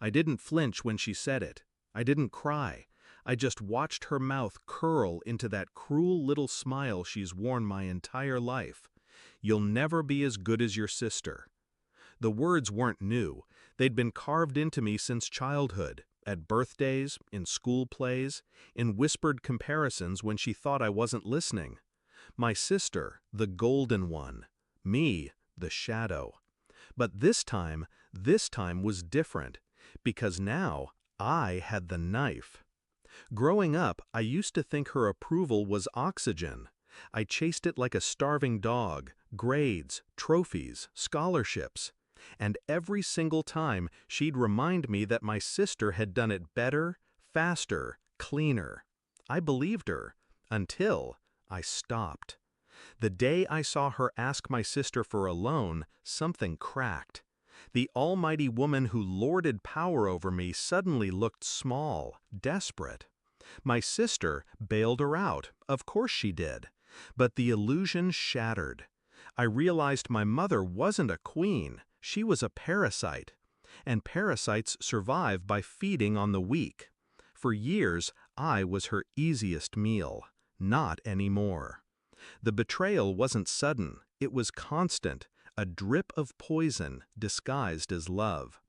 I didn't flinch when she said it. I didn't cry. I just watched her mouth curl into that cruel little smile she's worn my entire life. "You'll never be as good as your sister." The words weren't new. They'd been carved into me since childhood, at birthdays, in school plays, in whispered comparisons when she thought I wasn't listening. My sister, the golden one. Me, the shadow. But this time was different, because now I had the knife. Growing up, I used to think her approval was oxygen. I chased it like a starving dog, grades, trophies, scholarships. And every single time she'd remind me that my sister had done it better, faster, cleaner. I believed her, until I stopped. The day I saw her ask my sister for a loan, something cracked. The almighty woman who lorded power over me suddenly looked small, desperate. My sister bailed her out, of course she did. But the illusion shattered. I realized my mother wasn't a queen, she was a parasite. And parasites survive by feeding on the weak. For years, I was her easiest meal. Not anymore. The betrayal wasn't sudden, it was constant, a drip of poison disguised as love.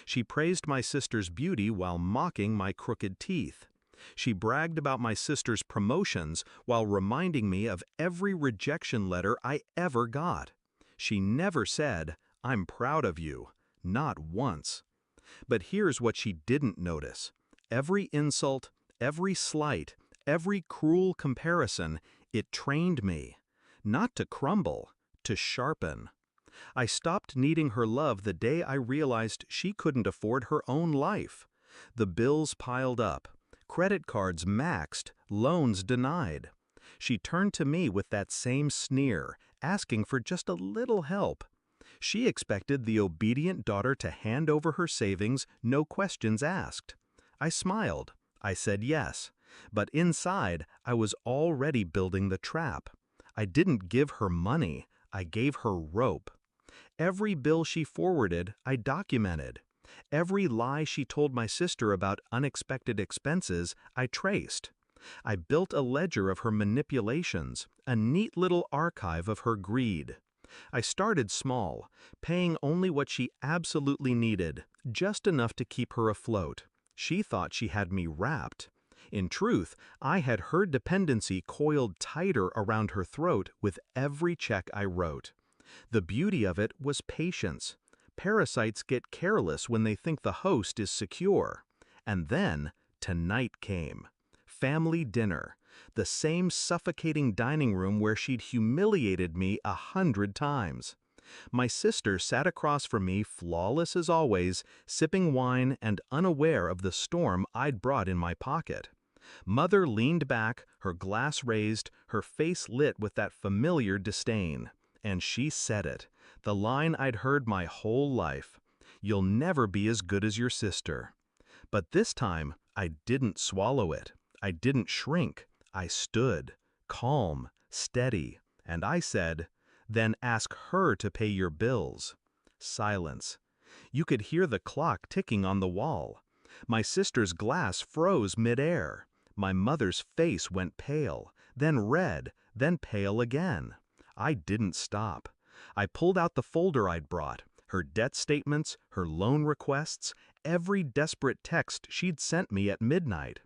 She praised my sister's beauty while mocking my crooked teeth. She bragged about my sister's promotions while reminding me of every rejection letter I ever got. She never said, "I'm proud of you," not once. But here's what she didn't notice. Every insult, every slight, every cruel comparison, it trained me. Not to crumble, to sharpen. I stopped needing her love the day I realized she couldn't afford her own life. The bills piled up. Credit cards maxed, loans denied. She turned to me with that same sneer, asking for just a little help. She expected the obedient daughter to hand over her savings, no questions asked. I smiled. I said yes. But inside, I was already building the trap. I didn't give her money, I gave her rope. Every bill she forwarded, I documented. Every lie she told my sister about unexpected expenses, I traced. I built a ledger of her manipulations, a neat little archive of her greed. I started small, paying only what she absolutely needed, just enough to keep her afloat. She thought she had me wrapped. In truth, I had her dependency coiled tighter around her throat with every check I wrote. The beauty of it was patience. Parasites get careless when they think the host is secure. And then, tonight came. Family dinner. The same suffocating dining room where she'd humiliated me 100 times. My sister sat across from me, flawless as always, sipping wine and unaware of the storm I'd brought in my pocket. Mother leaned back, her glass raised, her face lit with that familiar disdain. And she said it, the line I'd heard my whole life. "You'll never be as good as your sister." But this time, I didn't swallow it. I didn't shrink. I stood, calm, steady, and I said, "Then ask her to pay your bills." Silence. You could hear the clock ticking on the wall. My sister's glass froze midair. My mother's face went pale, then red, then pale again. I didn't stop. I pulled out the folder I'd brought, her debt statements, her loan requests, every desperate text she'd sent me at midnight.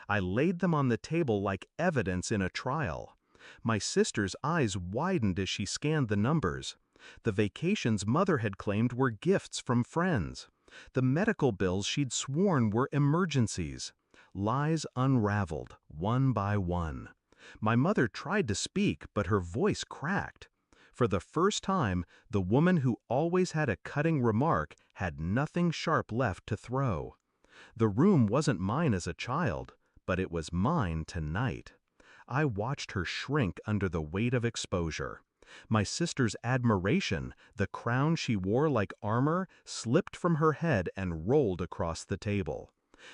I laid them on the table like evidence in a trial. My sister's eyes widened as she scanned the numbers. The vacations Mother had claimed were gifts from friends. The medical bills she'd sworn were emergencies. Lies unraveled, one by one. My mother tried to speak, but her voice cracked. For the first time, the woman who always had a cutting remark had nothing sharp left to throw. The room wasn't mine as a child, but it was mine tonight. I watched her shrink under the weight of exposure. My sister's admiration, the crown she wore like armor, slipped from her head and rolled across the table.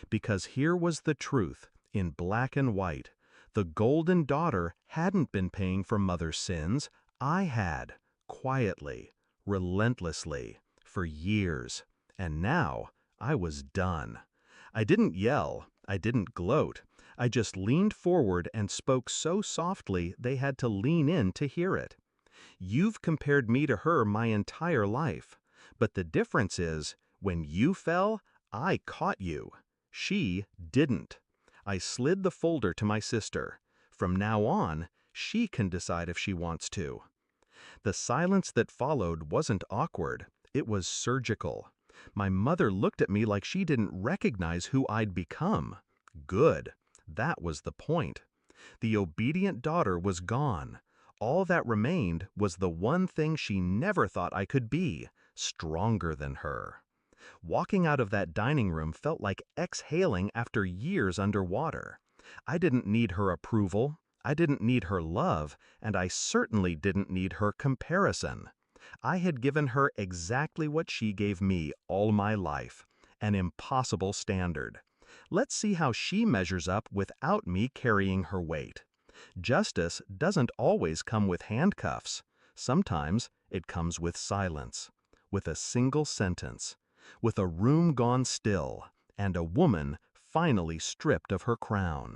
Because here was the truth, in black and white. The golden daughter hadn't been paying for Mother's sins. I had, quietly, relentlessly, for years. And now I was done. I didn't yell, I didn't gloat. I just leaned forward and spoke so softly they had to lean in to hear it. You've compared me to her my entire life. But the difference is, when you fell, I caught you. She didn't. I slid the folder to my sister. From now on, she can decide if she wants to. The silence that followed wasn't awkward. It was surgical. My mother looked at me like she didn't recognize who I'd become. Good. That was the point. The obedient daughter was gone. All that remained was the one thing she never thought I could be, stronger than her. Walking out of that dining room felt like exhaling after years underwater. I didn't need her approval, I didn't need her love, and I certainly didn't need her comparison. I had given her exactly what she gave me all my life, an impossible standard. Let's see how she measures up without me carrying her weight. Justice doesn't always come with handcuffs. Sometimes it comes with silence, with a single sentence, with a room gone still, and a woman finally stripped of her crown.